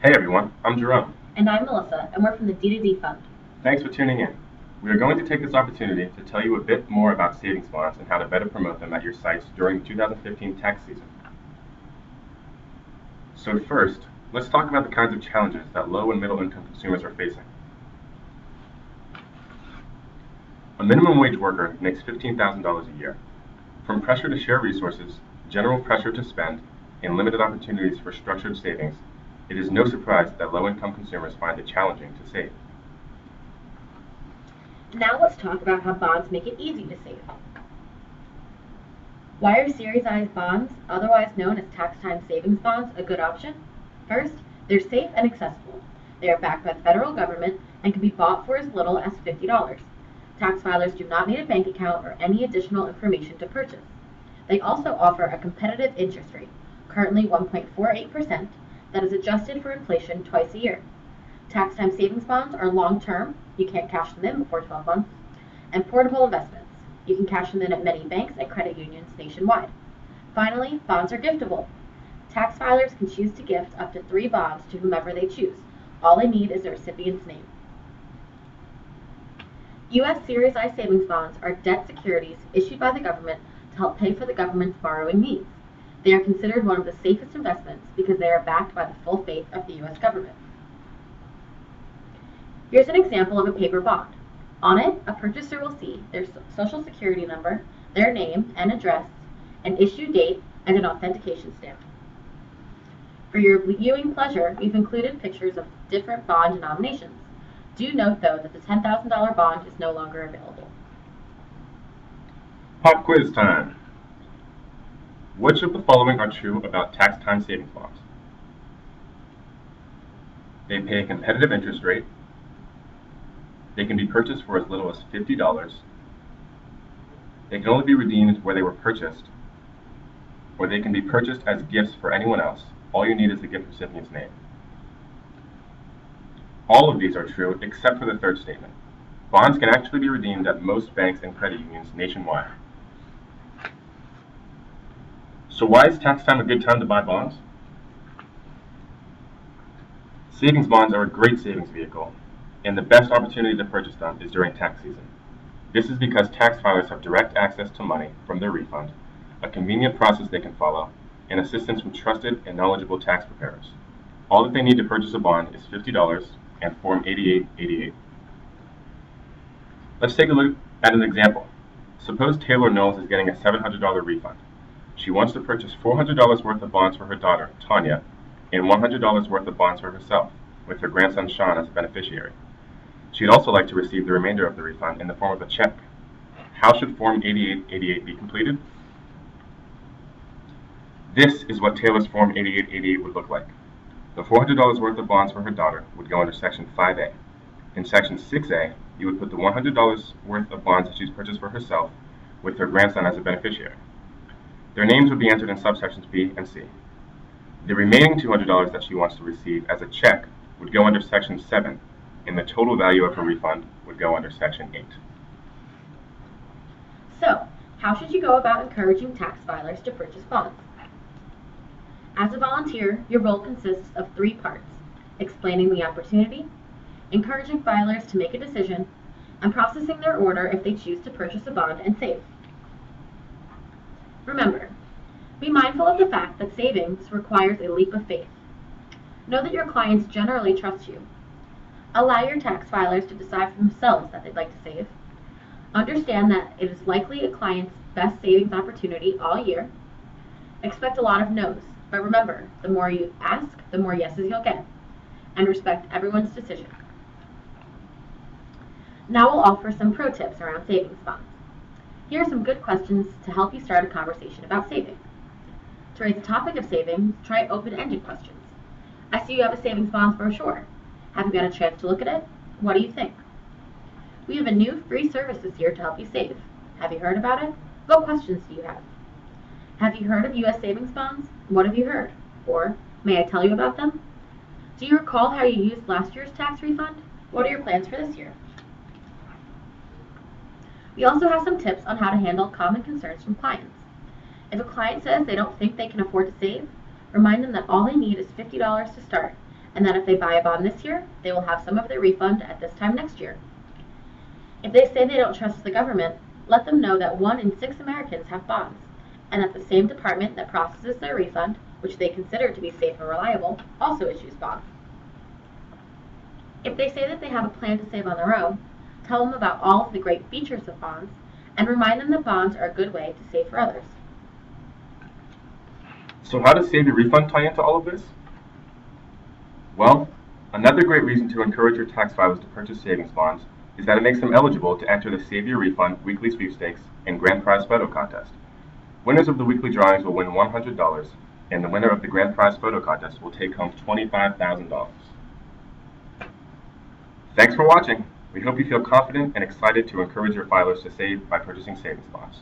Hey everyone, I'm Jerome. And I'm Melissa, and we're from the D2D Fund. Thanks for tuning in. We are going to take this opportunity to tell you a bit more about savings bonds and how to better promote them at your sites during the 2015 tax season. So first, let's talk about the kinds of challenges that low and middle income consumers are facing. A minimum wage worker makes $15,000 a year. From pressure to share resources, general pressure to spend, and limited opportunities for structured savings, it is no surprise that low-income consumers find it challenging to save. Now let's talk about how bonds make it easy to save. Why are Series I bonds, otherwise known as tax time savings bonds, a good option? First, they're safe and accessible. They are backed by the federal government and can be bought for as little as $50. Tax filers do not need a bank account or any additional information to purchase. They also offer a competitive interest rate, currently 1.48%, that is adjusted for inflation twice a year. Tax time savings bonds are long-term, you can't cash them in before 12 months, and portable investments. You can cash them in at many banks and credit unions nationwide. Finally, bonds are giftable. Tax filers can choose to gift up to 3 bonds to whomever they choose. All they need is the recipient's name. U.S. Series I savings bonds are debt securities issued by the government to help pay for the government's borrowing needs. They are considered one of the safest investments because they are backed by the full faith of the U.S. government. Here's an example of a paper bond. On it, a purchaser will see their social security number, their name and address, an issue date, and an authentication stamp. For your viewing pleasure, we've included pictures of different bond denominations. Do note, though, that the $10,000 bond is no longer available. Pop quiz time! Which of the following are true about tax time savings bonds? They pay a competitive interest rate. They can be purchased for as little as $50. They can only be redeemed where they were purchased, or they can be purchased as gifts for anyone else. All you need is the gift recipient's name. All of these are true except for the third statement. Bonds can actually be redeemed at most banks and credit unions nationwide. So why is tax time a good time to buy bonds? Savings bonds are a great savings vehicle, and the best opportunity to purchase them is during tax season. This is because tax filers have direct access to money from their refund, a convenient process they can follow, and assistance from trusted and knowledgeable tax preparers. All that they need to purchase a bond is $50 and Form 8888. Let's take a look at an example. Suppose Taylor Knowles is getting a $700 refund. She wants to purchase $400 worth of bonds for her daughter, Tanya, and $100 worth of bonds for herself, with her grandson Sean as a beneficiary. She'd also like to receive the remainder of the refund in the form of a check. How should Form 8888 be completed? This is what Taylor's Form 8888 would look like. The $400 worth of bonds for her daughter would go under Section 5A. In Section 6A, you would put the $100 worth of bonds that she's purchased for herself with her grandson as a beneficiary. Their names would be entered in subsections B and C. The remaining $200 that she wants to receive as a check would go under Section 7, and the total value of her refund would go under Section 8. So, how should you go about encouraging tax filers to purchase bonds? As a volunteer, your role consists of 3 parts: explaining the opportunity, encouraging filers to make a decision, and processing their order if they choose to purchase a bond and save. Remember, be mindful of the fact that savings requires a leap of faith. Know that your clients generally trust you. Allow your tax filers to decide for themselves that they'd like to save. Understand that it is likely a client's best savings opportunity all year. Expect a lot of no's, but remember, the more you ask, the more yeses you'll get. And respect everyone's decision. Now we'll offer some pro tips around savings bonds. Here are some good questions to help you start a conversation about saving. To raise the topic of savings, try open-ended questions. I see you have a savings bonds brochure. Have you got a chance to look at it? What do you think? We have a new free service this year to help you save. Have you heard about it? What questions do you have? Have you heard of U.S. savings bonds? What have you heard? Or, may I tell you about them? Do you recall how you used last year's tax refund? What are your plans for this year? We also have some tips on how to handle common concerns from clients. If a client says they don't think they can afford to save, remind them that all they need is $50 to start, and that if they buy a bond this year, they will have some of their refund at this time next year. If they say they don't trust the government, let them know that 1 in 6 Americans have bonds, and that the same department that processes their refund, which they consider to be safe and reliable, also issues bonds. If they say that they have a plan to save on their own, tell them about all of the great features of bonds, and remind them that bonds are a good way to save for others. So how does Save Your Refund tie into all of this? Well, another great reason to encourage your tax filers to purchase savings bonds is that it makes them eligible to enter the Save Your Refund weekly sweepstakes and grand prize photo contest. Winners of the weekly drawings will win $100, and the winner of the grand prize photo contest will take home $25,000. Thanks for watching. We hope you feel confident and excited to encourage your filers to save by purchasing savings bonds.